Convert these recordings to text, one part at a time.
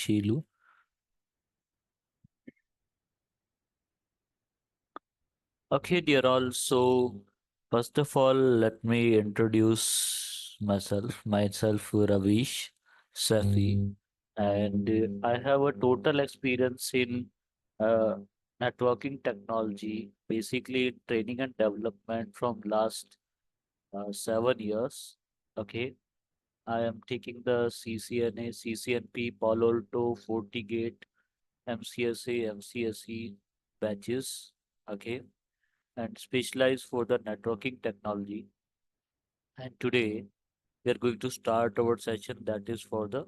Shilu. Okay, dear all. So, first of all, let me introduce myself, Ravish Safi, and I have a total experience in uh, networking technology, basically training and development from last 7 years. Okay, I am taking the CCNA, CCNP, Palo Alto, FortiGate, MCSA, MCSE batches. Okay, and specialize for the networking technology. And today we are going to start our session that is for the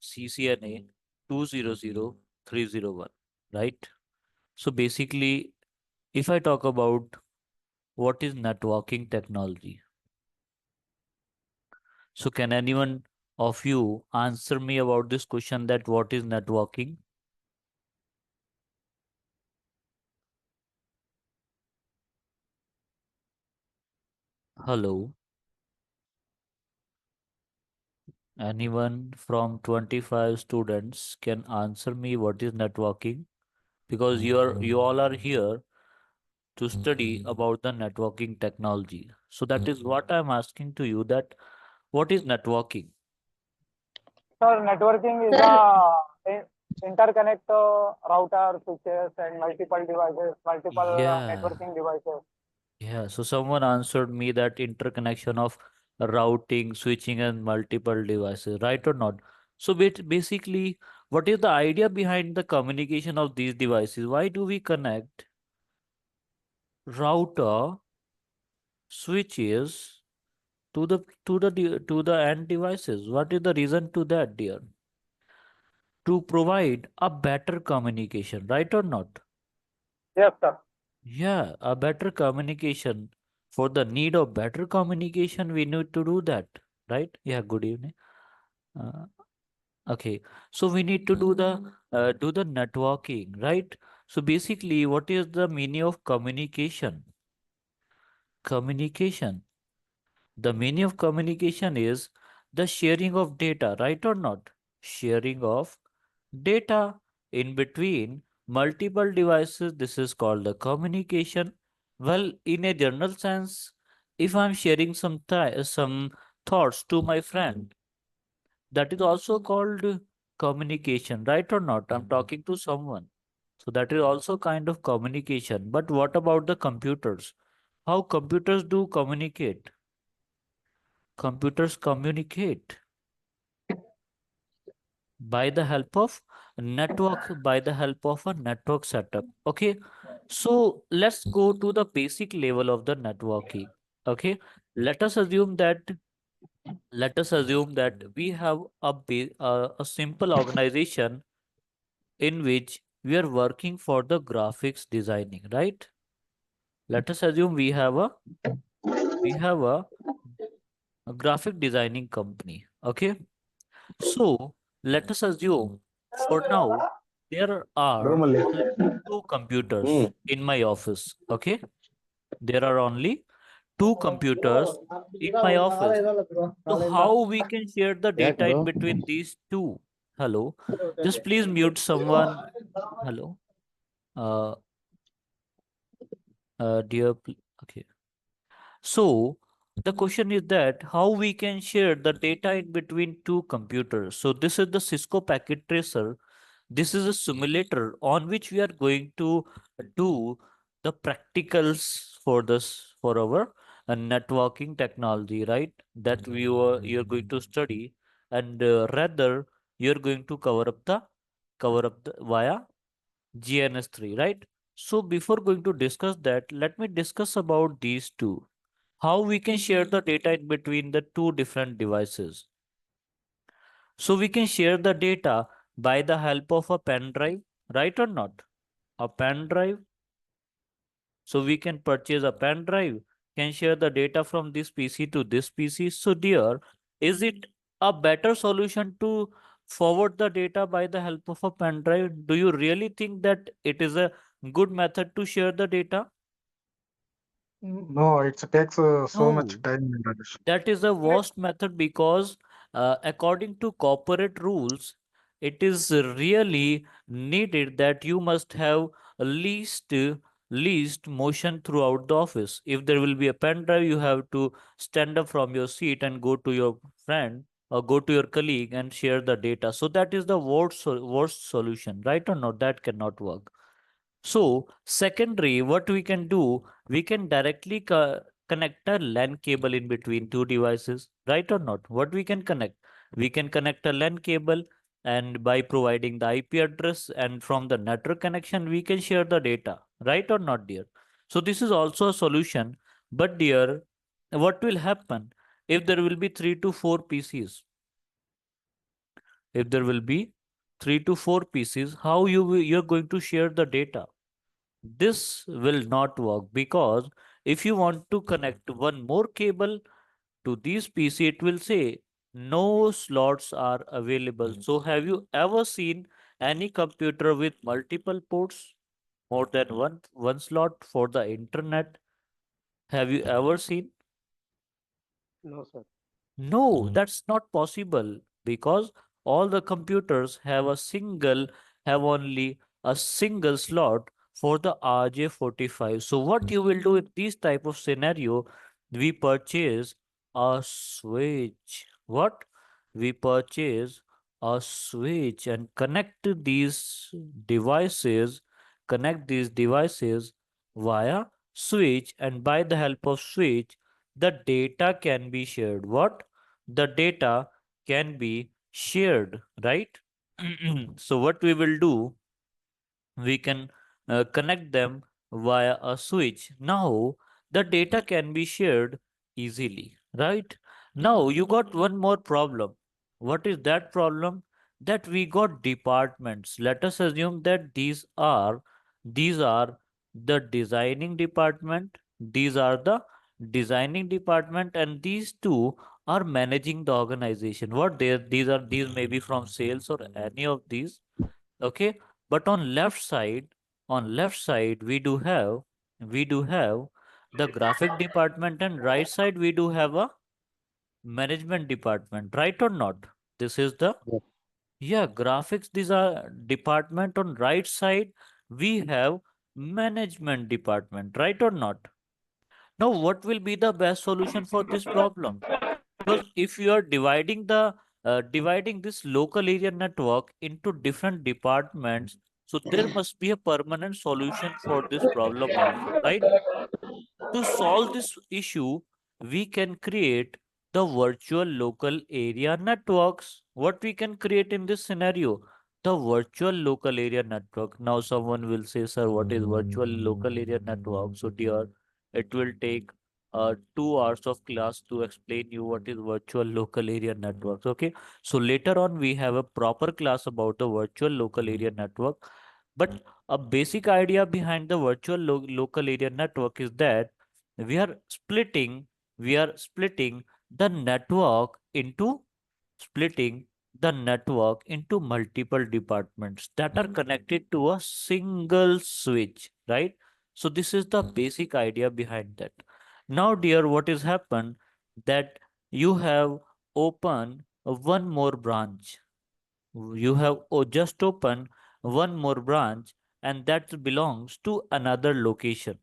CCNA 200301, right? So basically, if I talk about what is networking technology, so can anyone of you answer me about this question that what is networking? Hello, anyone from 25 students can answer me what is networking? Because you all are here to study about the networking technology. So that is what I'm asking to you that what is networking? Sir, networking is interconnect router, switches, and multiple devices, multiple Yeah, networking devices. yeah. So someone answered me that interconnection of routing, switching, and multiple devices, right or not? So basically, what is the idea behind the communication of these devices? Why do we connect router, switches to the end devices? What is the reason to that, dear? To provide a better communication, right or not? Yes, sir. Yeah, a better communication. For the need of better communication, we need to do that, right? Yeah, good evening. Uh, okay, so we need to do the networking, right? So basically, what is the meaning of communication? Communication. The meaning of communication is the sharing of data, right or not? Sharing of data in between multiple devices. This is called the communication. Well, in a general sense, if I'm sharing some thoughts to my friend, that is also called communication, right or not? I'm talking to someone. So that is also kind of communication. But what about the computers? How computers do communicate? Computers communicate by the help of by the help of a network setup. Okay, so let's go to the basic level of the networking. Okay, let us assume that we have a simple organization in which we are working for the graphics designing, right? Let us assume we have a graphic designing company. Okay, so let us assume for now there are ರೂಮಲ್ಲಿ only two computers in my office. Okay, there are only two computers in my office. So how we can share the ಯಾಕೆ data bro in between these two? Hello, just please mute someone. Hello, uh, okay. So the question is that how we can share the data in between two computers. So this is the Cisco packet tracer. This is a simulator on which we are going to do the practicals for our networking technology, right? That you're going to study, and rather you're going to cover up the via GNS3, right? So before going to discuss that, let me discuss about these two. How we can share the data in between the two different devices. So we can share the data by the help of a pen drive, right or not? A pen drive. So we can purchase a pen drive, can share the data from this PC to this PC. So dear, is it a better solution to forward the data by the help of a pen drive? Do you really think that it is a good method to share the data? No, it takes so much No. time, Rajesh. That is a worst method because according to corporate rules, it is really needed that you must have least least motion throughout the office. If there will be a pen drive, you have to stand up from your seat and go to your friend or go to your colleague and share the data. So that is the worst solution, right or not? That cannot work. So secondary, what we can do, we can directly connect a LAN cable in between two devices, right or not? What we can connect? We can connect a LAN cable, and by providing the IP address and from the network connection, we can share the data, right or not, dear? So this is also a solution. But dear, what will happen if there will be 3 to 4 PCs? If there will be 3 to 4 PCs, how you're going to share the data? This will not work, because if you want to connect one more cable to this PC, it will say no slots are available. So have you ever seen any computer with multiple ports, more than one slot for the internet? Have you ever seen? No, sir. No, that's not possible, because all the computers have only a single slot for the RJ45. So what you will do in this type of scenario, we purchase a switch. What? We purchase a switch and devices, connect these devices via switch, and by the help of switch, the data can be shared. What? The data can be shared, right? So what we will do, we can connect them via a switch. Now the data can be shared easily, right? Now you got one more problem. What is that problem? That we got departments. Let us assume that these are the designing department, these are the designing department, and these two are managing the organization. What they these may be from sales or any of these. Okay, but on left side we do have the graphic department, and right side we do have a management department, right or not? This is the, Yes. yeah, graphics, these are department. On right side we have management department, right or not? Now what will be the best solution for this problem? Because if you are dividing this local area network into different departments, so there must be a permanent solution for this problem also, right? To solve this issue, we can create the virtual local area networks. What we can create in this scenario? The virtual local area network. Now someone will say, sir, what is virtual local area network? So dear, it will take 2 hours of class to explain you what is virtual local area networks. Okay. So later on, we have a proper class about the virtual local area network. But a basic idea behind the virtual local area network is that we are splitting we are the network into splitting the network into multiple departments that are connected to a single switch, right? So this is the basic idea behind that. Now dear, what has happened, that you have opened one more branch. You have just opened one more branch, and that belongs to another location.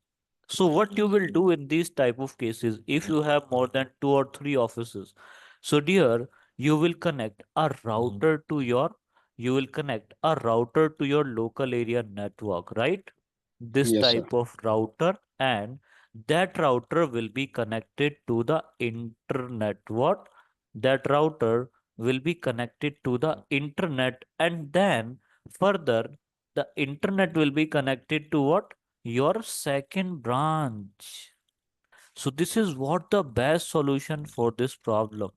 So what you will do in these type of cases, if you have more than 2 or 3 offices, so dear, you will connect a router to your you will connect a router to your local area network, right? This Yes, sir. type of router, and that router will be connected to the internet. What? That router will be connected to the internet, and then further the internet will be connected to what? Your second branch. So this is what the best solution for this problem.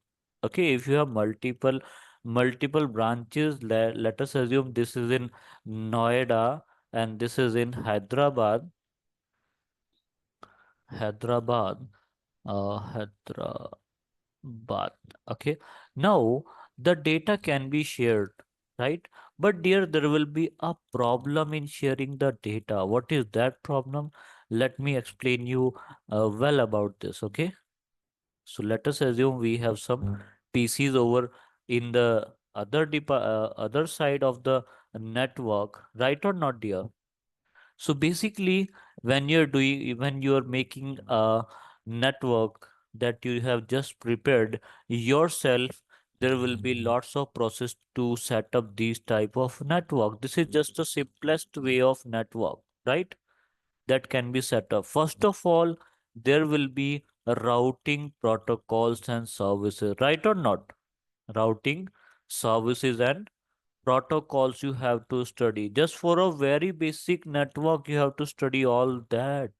Okay, if you have multiple branches, let us assume this is in Noida and this is in Hyderabad, Hyderabad. Okay, now the data can be shared, right? But dear, there will be a problem in sharing the data. What is that problem? Let me explain you well about this. Okay, so let us assume we have some PCs over in the other side of the network, right or not, dear? So basically, when you're making a network that you have just prepared yourself, there will be lots of process to set up these type of network. This is just the simplest way of network, right? That can be set up. First of all, there will be routing protocols and services, right or not? Routing services and protocols you have to study. Just for a very basic network, you have to study all that.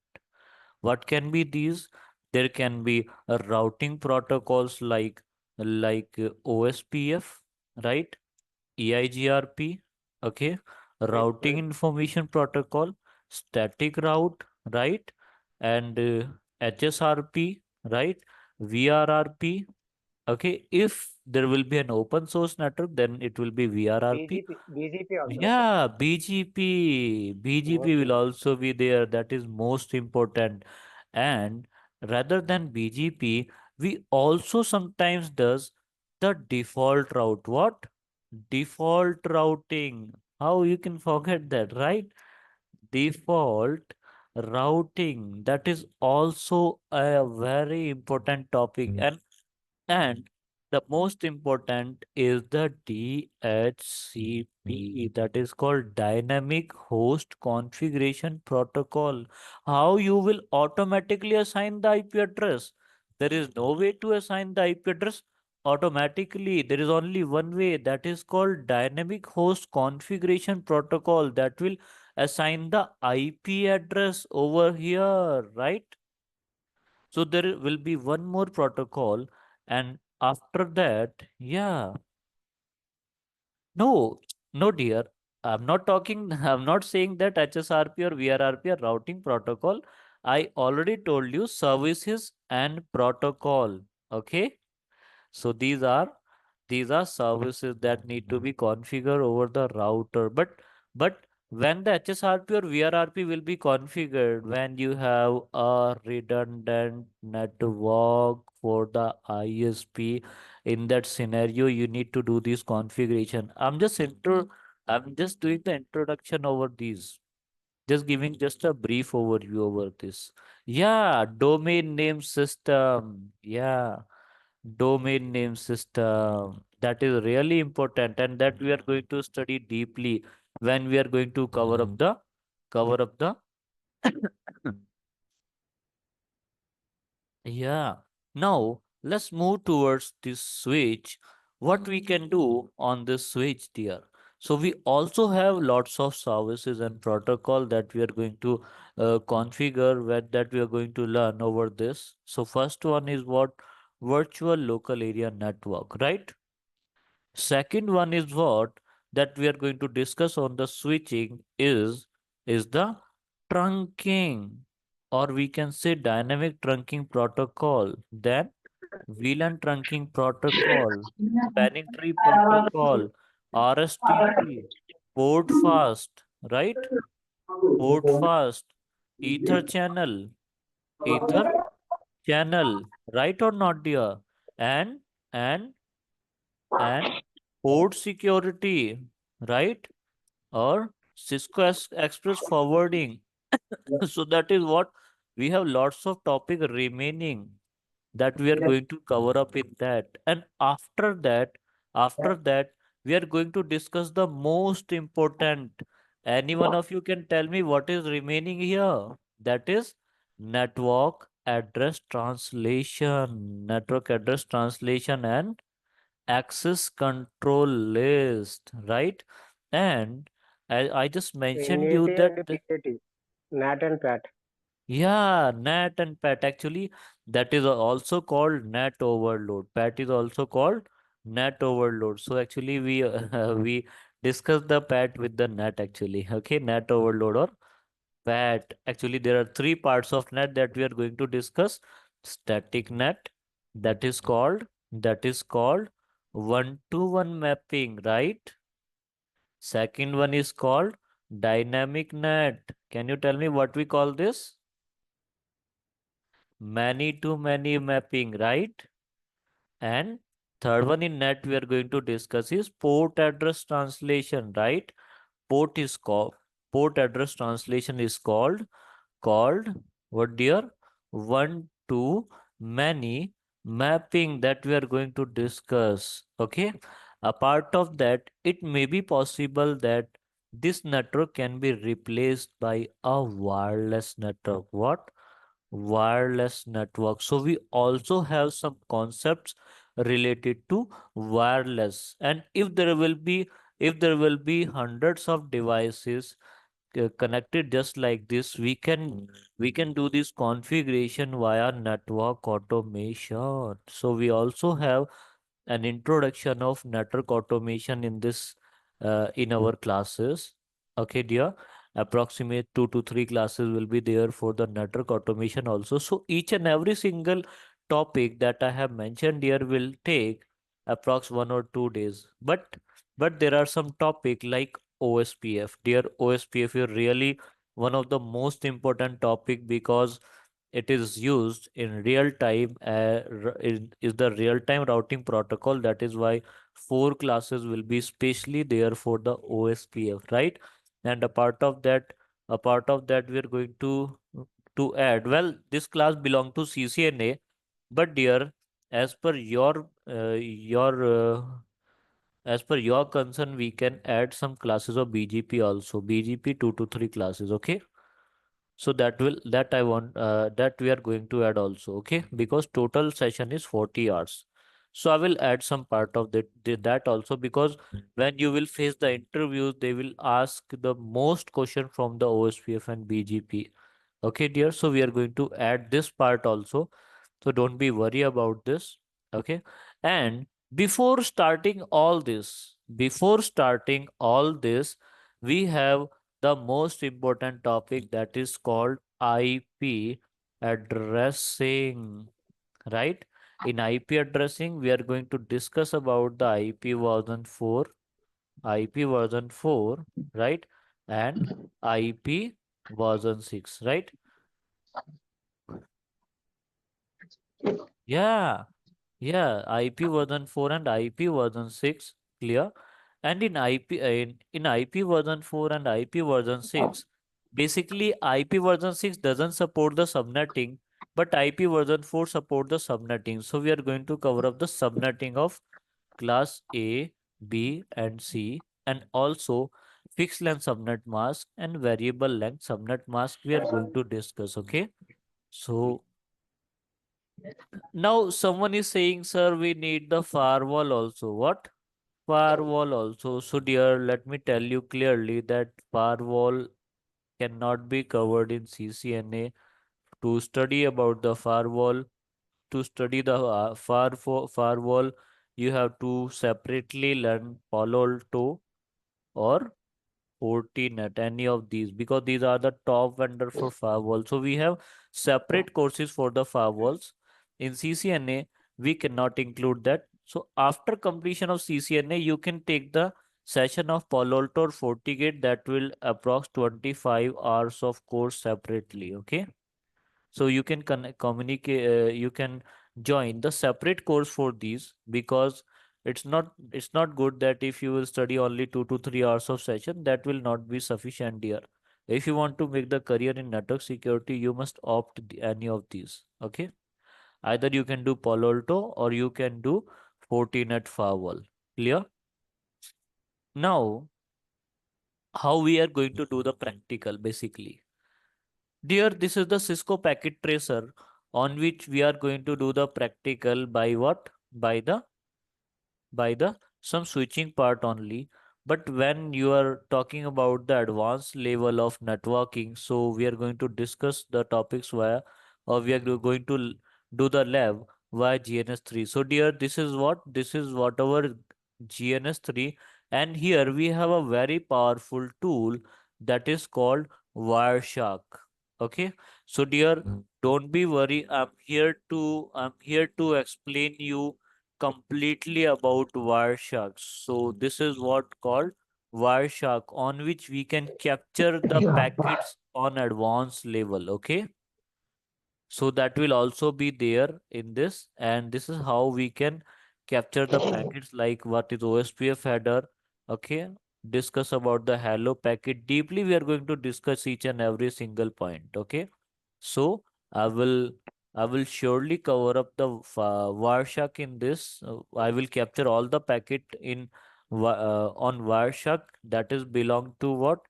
What can be these? There can be routing protocols like OSPF, right? EIGRP, okay? Right, Routing right. information protocol, static route, right? And HSRP, right? VRRP, okay? If there will be an open source network, then it will be VRRP. BGP also, sir. Yeah, BGP. BGP Most will important. also be there. That is most important. And rather than BGP, we also sometimes does the default route. What? Default routing. How you can forget that, right? Default routing. That is also a very important topic. And the most important is the DHCP, that is called Dynamic Host Configuration Protocol. How you will automatically assign the IP address? There is no way to assign the IP address automatically. There is only one way, that is called Dynamic Host Configuration Protocol, that will assign the IP address over here, right? So there will be one more protocol, and after that, yeah, no, no, dear. I'm not talking, I'm not saying that HSRP or VRRP are routing protocol. I already told you services and protocol. Okay. So these are services that need to be configured over the router. But when the HSRP or VRRP will be configured, when you have a redundant network for the ISP, in that scenario, you need to do this configuration. I'm just doing the introduction over these. Just giving just a brief overview over this. Yeah, domain name system. Yeah, domain name system, that is really important, and that we are going to study deeply when we are going to cover up the yeah. Now let's move towards this switch. What we can do on this switch, dear? So we also have lots of services and protocol that we are going to configure, that we are going to learn over this. So first one is what? Virtual local area network, right? Second one is what that we are going to discuss on the switching is the trunking, or we can say dynamic trunking protocol. Then VLAN trunking protocol, spanning tree protocol, RSTP, port fast, right? Port fast, ether channel, ether channel, right or not, dear? And and and port security, right? Or Cisco Express forwarding. So that is what we have lots of topic remaining that we are Yes. going to cover up in that. And after that, we are going to discuss the most important. Any one of you can tell me what is remaining here? That is network address translation, and access control list, right? And I just mentioned you NAT that and PAT. NAT and PAT. yeah, NAT and PAT, actually that is also called NAT overload. PAT is also called NAT overload. So actually we we discussed the PAT with the NAT actually. Okay, NAT overload or PAT. Actually there are three parts of NAT that we are going to discuss. Static NAT, that is called one-to-one mapping, right? Second one is called dynamic net. Can you tell me what we call this? Many to many mapping, right? And Third one in net we are going to discuss is port address translation, right? Port is called port address translation is called what dear? One to many mapping that we are going to discuss. Okay. A part of that, it may be possible that this network can be replaced by a wireless network. What? Wireless network. So we also have some concepts related to wireless. And if there will be hundreds of devices connected just like this, we can do this configuration via network automation. So we also have an introduction of network automation in this in our classes. Okay, dear. Approximate 2 to 3 classes will be there for the network automation also. So each and every single topic that I have mentioned here will take approx 1 or 2 days. But there are some topic like OSPF. Dear OSPF is really one of the most important topic because it is used in real time is the real time routing protocol. That is why 4 classes will be specially there for the OSPF, right? And a part of that we are going to add, well, this class belong to CCNA, but dear, as per your concern, we can add some classes of BGP also. BGP 2 to 3 classes, okay? So that I want that we are going to add also, okay? Because total session is 40 hours. So I will add some part of that also, because when you will face the interviews, they will ask the most question from the OSPF and BGP. Okay, dear. So we are going to add this part also. So don't be worry about this. Okay. And before starting all this, we have the most important topic that is called IP addressing, right? In IP addressing, we are going to discuss about the IP version 4, right? And IP version 6, right? Yeah. Yeah, IP version 4 and IP version 6, clear. And in IP version 4 and IP version 6, basically IP version 6 doesn't support the subnetting, but IP version 4 support the subnetting. So we are going to cover up the subnetting of class A, B, and C, and also fixed length subnet mask and variable length subnet mask we are going to discuss. Okay. So now someone is saying, sir, we need the firewall also. What? Firewall also. So dear, let me tell you clearly that firewall cannot be covered in CCNA. To study about the firewall, to study the firewall, you have to separately learn Palo Alto or Fortinet, any of these, because these are the top vendor for firewall. So we have separate courses for the firewalls. In CCNA, we cannot include that. So after completion of CCNA, you can take the session of Palo Alto or FortiGate that will approx 25 hours of course separately. Okay. So you can communicate, you can join the separate course for these, because it's not good that if you will study only 2 to 3 hours of session, that will not be sufficient here. If you want to make the career in network security, you must opt any of these. Okay, either you can do Palo Alto or you can do Fortinet firewall. Clear? Now, how we are going to do the practical basically? Dear, this is the Cisco packet tracer on which we are going to do the practical by what? By the some switching part only. But when you are talking about the advanced level of networking, so we are going to discuss the topics via, or we are going to do the lab via GNS3. So dear, this is what our GNS3, and here we have a very powerful tool that is called Wireshark. Okay, so dear, don't be worry. I'm here to explain you completely about Wireshark. So this is what called Wireshark, on which we can capture the packets on advanced level. Okay. So that will also be there in this, and this is how we can capture the packets like what is OSPF header, okay, discuss about the hello packet deeply. We are going to discuss each and every single point, okay. So I will I will surely cover up the Wireshark in this. I will capture all the packet in on Wireshark that is belong to what?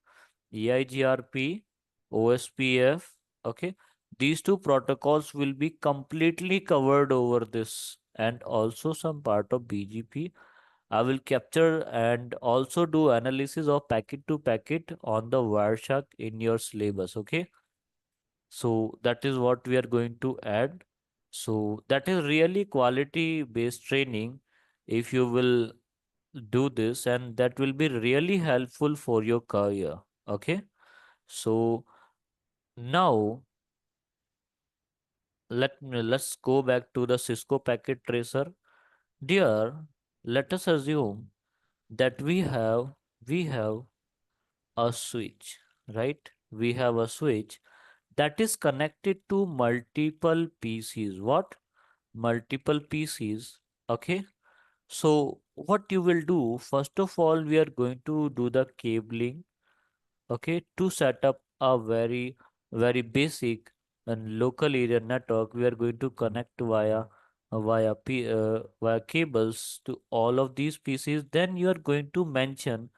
EIGRP, OSPF. Okay, these two protocols will be completely covered over this, and also some part of BGP. I will capture and also do analysis of packet to packet on the Wireshark in your syllabus. Okay, so that is what we are going to add. So that is really quality based training if you will do this, and that will be really helpful for your career. Okay. So now let's go back to the Cisco packet tracer. Dear, let us assume that we have a switch, right? We have a switch that is connected to multiple PCs. What? Multiple PCs. Okay. So what you will do, first of all, we are going to do the cabling, okay, to set up a very basic and local area network. We are going to connect via cables to all of these PCs. Then you are going to mention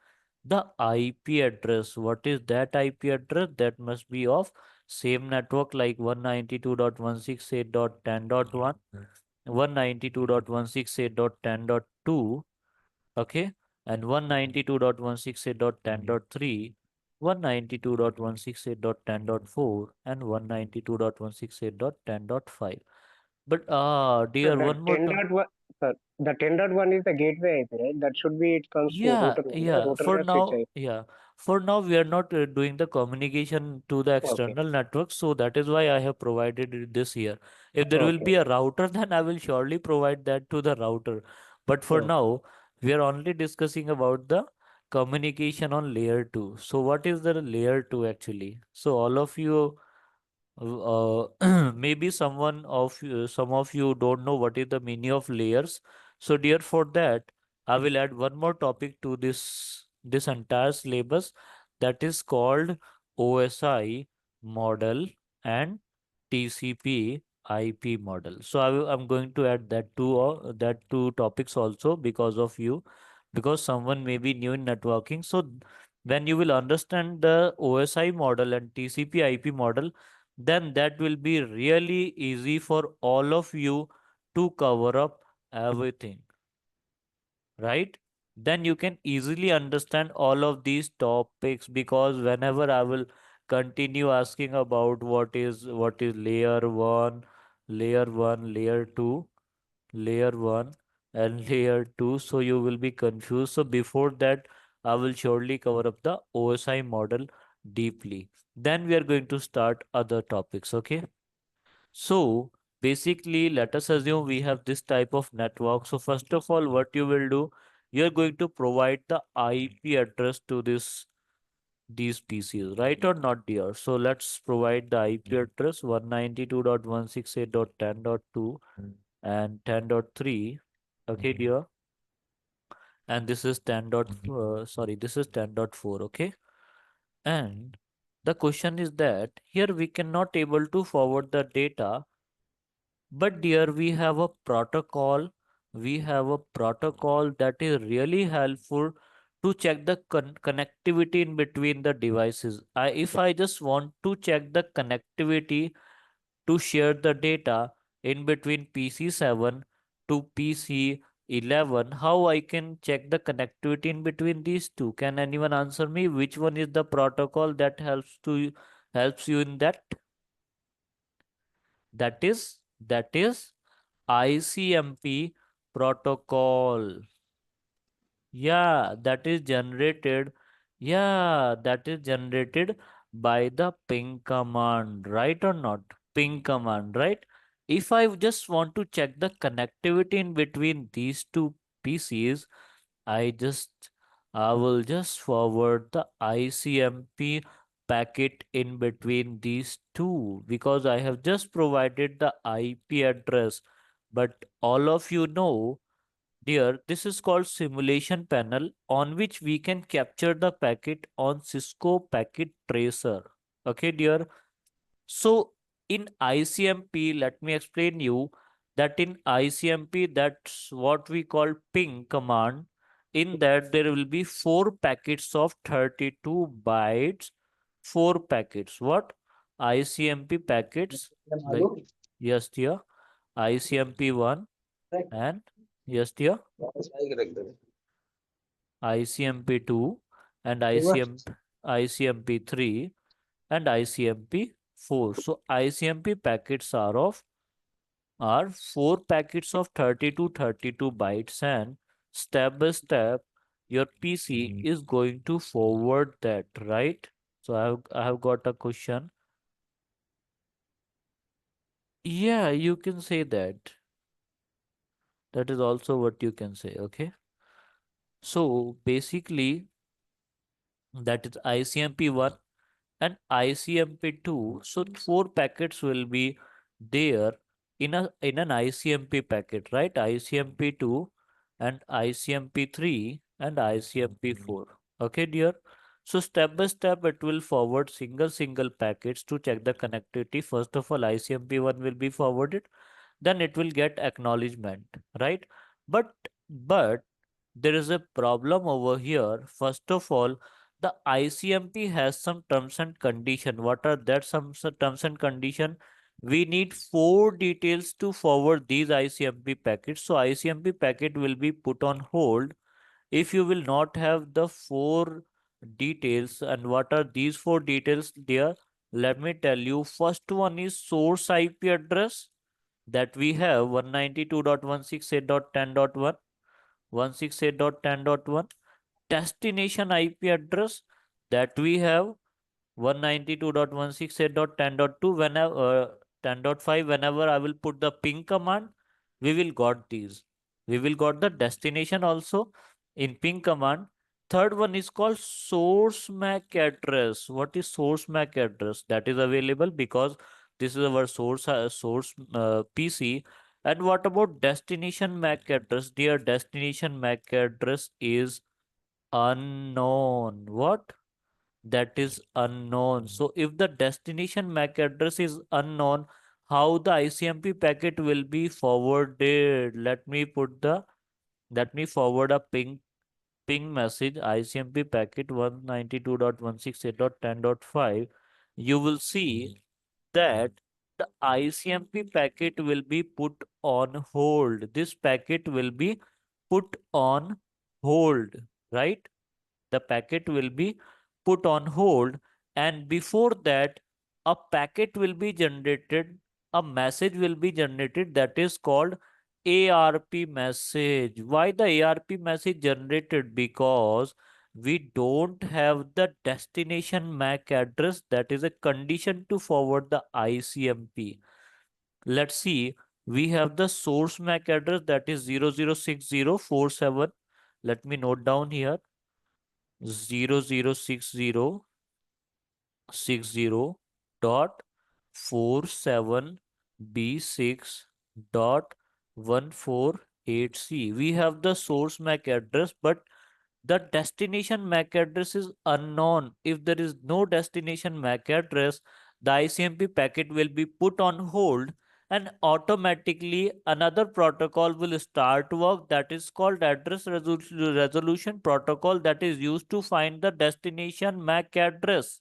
the IP address. What is that IP address? That must be of same network like 192.168.10.1, 192.168.10.2, okay, and 192.168.10.3, 192.168.10.4, and 192.168.10.5. But So dear, the one more 10 time. dot one, sir, the 10.1 is the gateway IP, right? That should be, it comes to Yeah, router one, yeah? yeah. Router For plus switch now, IP. yeah. For now, we are not doing the communication to the Okay, external network, so that is why I have provided it this here. If there will okay, be a router, then I will surely provide that to the router. But for okay. now, we are only discussing about the communication on layer 2. So what is the layer 2 actually? So all of you maybe some of you don't know what is the meaning of layers. So dear, for that I will add one more topic to this entire syllabus, that is called OSI model and TCP IP model. So I'm going to add that two topics also because of you, because someone may be new in networking. So when you will understand the OSI model and TCP IP model, then that will be really easy for all of you to cover up everything, right? Then you can easily understand all of these topics, because whenever I will continue asking about what is layer 1, layer 1, layer 2, layer 1 and layer 2, so you will be confused. So before that, I will surely cover up the OSI model deeply. Then we are going to start other topics, okay? So basically, let us assume we have this type of network. So first of all, what you will do, you're going to provide the IP address to these PCs, right or not, dear? So let's provide the IP address 192.168.10.2 and 10.3. Okay, dear. And this is 10.4. Okay. And the question is that here we cannot able to forward the data. But dear, we have a protocol that is really helpful to check the connectivity in between the devices. If I just want to check the connectivity to share the data in between PC7 to PC11, how I can check the connectivity in between these two? Can anyone answer me? Which one is the protocol that helps you in that? That is ICMP protocol. Yeah, that is generated. Yeah, that is generated by the ping command, right or not? Ping command, right? If I just want to check the connectivity in between these two PCs, I just I will just forward the ICMP packet in between these two, because I have just provided the IP address. But all of you know dear, this is called simulation panel on which we can capture the packet on Cisco Packet Tracer. Okay, dear. So in ICMP, let me explain you that in ICMP, that's what we call ping command. In that, there will be 4 packets of 32 bytes, 4 packets. What? ICMP packets, like, yes, dear. ICMP 1 and, yes, dear, ICMP 2 and ICMP 3 and ICMP 4. So ICMP packets are 4 packets of 32 bytes, and step by step your PC is going to forward that, right? So I have got a question. Yeah, you can say that. That is also what you can say, okay? So basically that is ICMP 1 and ICMP2. So 4 packets will be there in an ICMP packet, right? ICMP2 and ICMP3 and ICMP4. Okay, dear. So step by step, it will forward single packets to check the connectivity. First of all, ICMP1 will be forwarded, then it will get acknowledgement, right? But there is a problem over here. First of all, the ICMP has some terms and condition. What are that terms and condition? We need 4 details to forward these ICMP packets. So ICMP packet will be put on hold if you will not have the 4 details. And what are these 4 details, dear? Let me tell you. First one is source IP address, that we have 192.168.10.1, 168.10.1. Destination IP address, that we have 192.168.10.2. Whenever 10.5, whenever I will put the ping command, we will got these. We will got the destination also in ping command. Third one is called source MAC address. What is source MAC address? That is available because this is our source PC. And what about destination MAC address? Dear, destination MAC address is unknown. What? That is unknown. So if the destination MAC address is unknown, how the ICMP packet will be forwarded? Let me forward a ping message, ICMP packet 192.168.10.5. You will see that the ICMP packet will be put on hold. This packet will be put on hold, right? The packet will be put on hold, and before that a packet will be generated, a message will be generated, that is called ARP message. Why the ARP message generated? Because we don't have the destination MAC address. That is a condition to forward the ICMP. Let's see, we have the source MAC address, that is 006047. Let me note down here, 006060 dot 47B6 dot 148C. We have the source MAC address, but the destination MAC address is unknown. If there is no destination MAC address, the ICMP packet will be put on hold, and automatically another protocol will start work, that is called address resolution protocol, that is used to find the destination MAC address.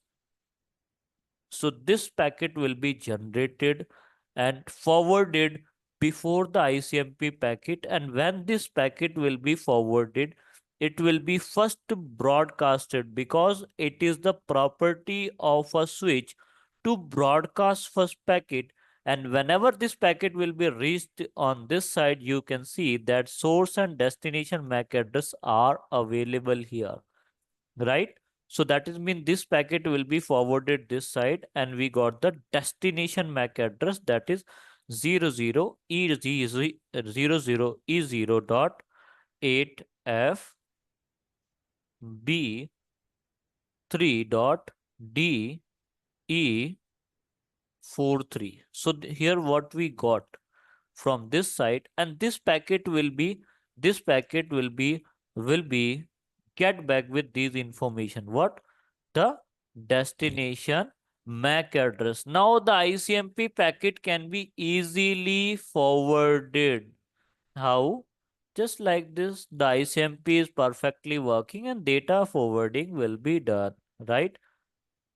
So this packet will be generated and forwarded before the ICMP packet. And when this packet will be forwarded, it will be first broadcasted, because it is the property of a switch to broadcast first packet. And whenever this packet will be reached on this side, you can see that source and destination MAC address are available here, right? So that is mean this packet will be forwarded this side, and we got the destination MAC address, that is 00E0 dot 8FB3 dot DE43. So here what we got from this side, and this packet will be this packet will be get back with these information. What? The destination MAC address. Now the ICMP packet can be easily forwarded. How? Just like this, the ICMP is perfectly working and data forwarding will be done, right?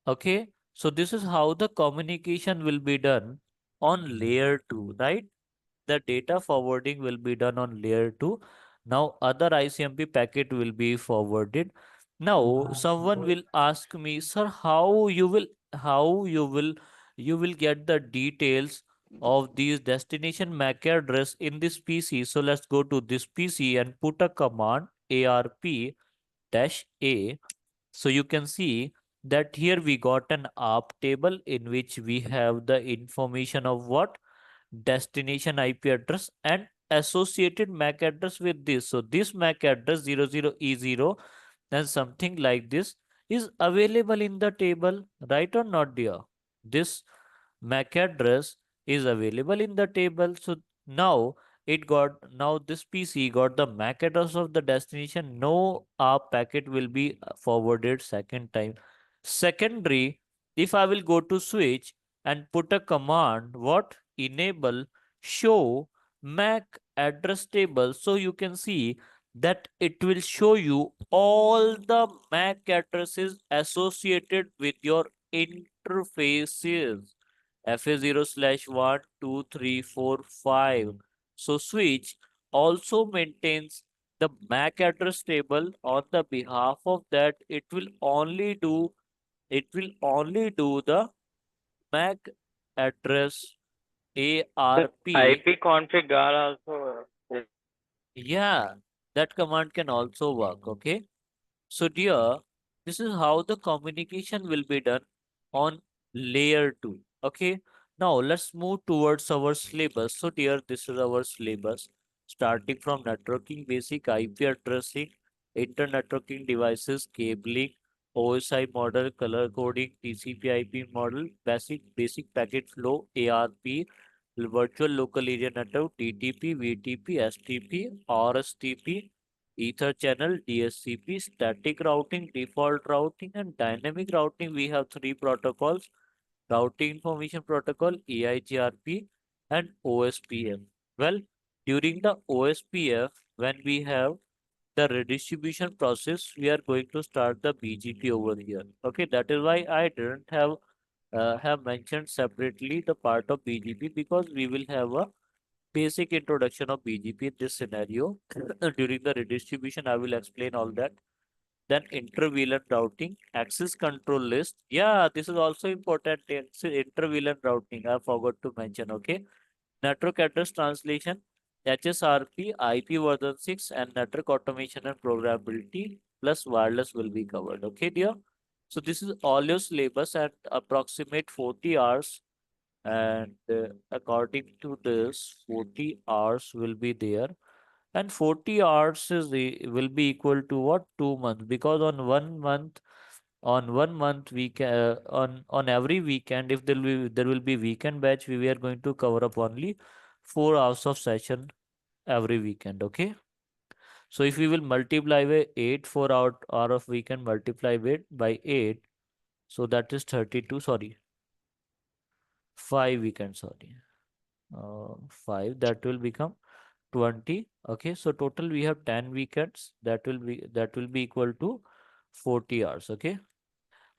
Okay, so this is how the communication will be done on layer 2, right? The data forwarding will be done on layer 2. Now other ICMP packet will be forwarded. Now someone will ask me, sir, how you will get the details of these destination MAC address in this PC. So let's go to this PC and put a command ARP-A. So you can see that here we got an ARP table in which we have the information of what? Destination IP address and associated MAC address with this. So this MAC address 00E0 and something like this is available in the table, right or not, dear? This MAC address is available in the table. So now now this PC got the MAC address of the destination. No ARP packet will be forwarded second time. Secondary, if I will go to switch and put a command, what? Enable show MAC address table. So you can see that it will show you all the MAC addresses associated with your interfaces. FA0 slash 1, 2, 3, 4, 5. So switch also maintains the MAC address table. On the behalf of that, it will only do the MAC address The ARP. IP config are also Yeah, that command can also work. Okay. So, dear, this is how the communication will be done on layer 2. Okay. Now, let's move towards our syllabus. So, dear, this is our syllabus starting from networking basic IP addressing, inter-networking devices, cabling, OSI model, color coding, TCP IP model, basic packet flow, ARP, virtual local area network, TTP, VTP, STP, RSTP, Ether channel, DSCP, static routing, default routing, and dynamic routing. We have three protocols: Routing Information Protocol, EIGRP, and OSPF. Well, during the OSPF, when we have the redistribution process, we are going to start the BGP over here. Okay, that is why I didn't have mentioned separately the part of BGP, because we will have a basic introduction of BGP in this scenario. During the redistribution, I will explain all that. Then inter-VLAN routing, access control list. Yeah, this is also important. Inter-VLAN routing, I forgot to mention. Okay. Network address translation, HSRP, IP version 6, and network automation and programmability plus wireless will be covered. Okay, dear. So this is all your syllabus at approximate 40 hours, and according to this 40 hours will be there, and 40 hours will be equal to what? 2 months, because on one month we can on every weekend, if there will be weekend batch, we are going to cover up only 4 hours of session every weekend. Okay, so if we will multiply by 8, 4 hour of weekend multiply by 8, so that is 32, sorry, 5 weekends, sorry, 5, that will become 20. Okay, so total we have 10 weekends, that will be equal to 40 hours. Okay,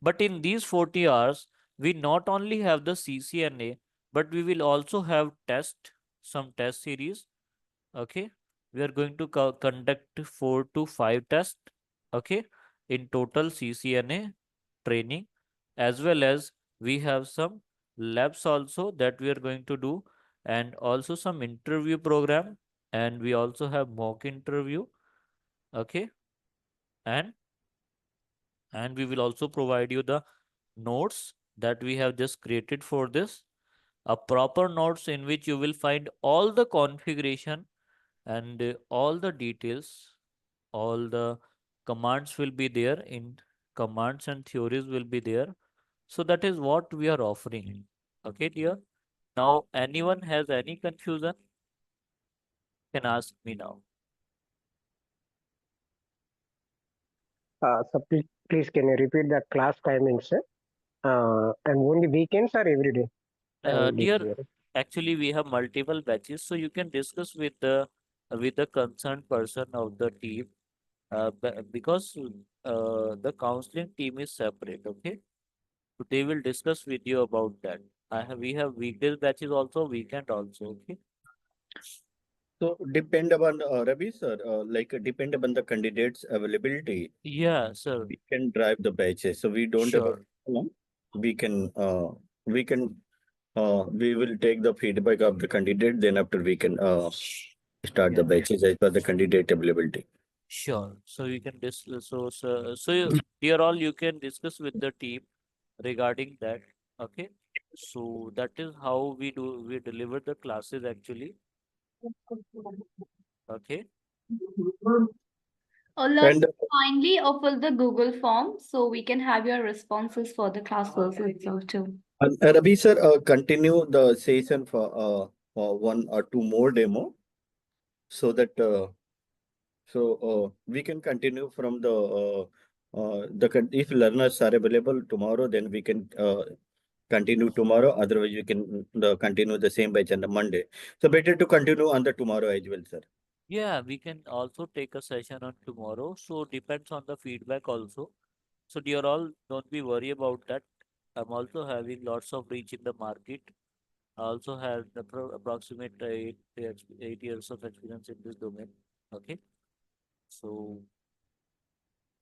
but in these 40 hours we not only have the CCNA, but we will also have some test series. Okay, we are going to conduct 4 to 5 tests. Okay, in total CCNA training, as well as we have some labs also that we are going to do, and also some interview program, and we also have mock interview. Okay, and we will also provide you the notes that we have just created for this, a proper notes in which you will find all the configuration and all the details, all the commands will be there, in commands and theories will be there. So that is what we are offering. Okay, dear. Now, anyone has any confusion can ask me now. Please can you repeat the class timings, sir? And only weekends or every day? Dear, actually we have multiple batches, so you can discuss with the concerned person of the team, because the counseling team is separate. Okay, so they will discuss with you about that. We have weekday batches also, weekend also. Okay. So depend upon Ravi sir, depend upon the candidate's availability. Yeah, sir. We can drive the batches. So we don't have a Sure. problem. We can we will take the feedback of the candidate. Then after we can start the Yeah. batches as per the candidate availability. Sure. So you can discuss. Dear all, you can discuss with the team regarding that. Okay. So that is how we deliver the classes actually. Okay. Learn And kindly or fill the Google form so we can have your responses for the classes itself too. Ravi sir, continue the session for one or two more demo so that we can continue from if learners are available tomorrow, then we can continue tomorrow. Otherwise, we can continue the same batch on the Monday. So better to continue on the tomorrow as well, sir. Yeah, we can also take a session on tomorrow. So depends on the feedback also. So dear all, don't be worry about that. I'm also having lots of reach in the market. I also had approximate 8 years of experience in this domain. Okay. So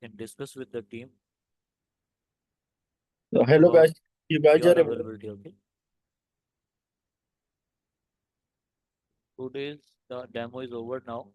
can discuss with the team So, hello about guys, you guys your are available. availability. Okay. Today's the demo is over now.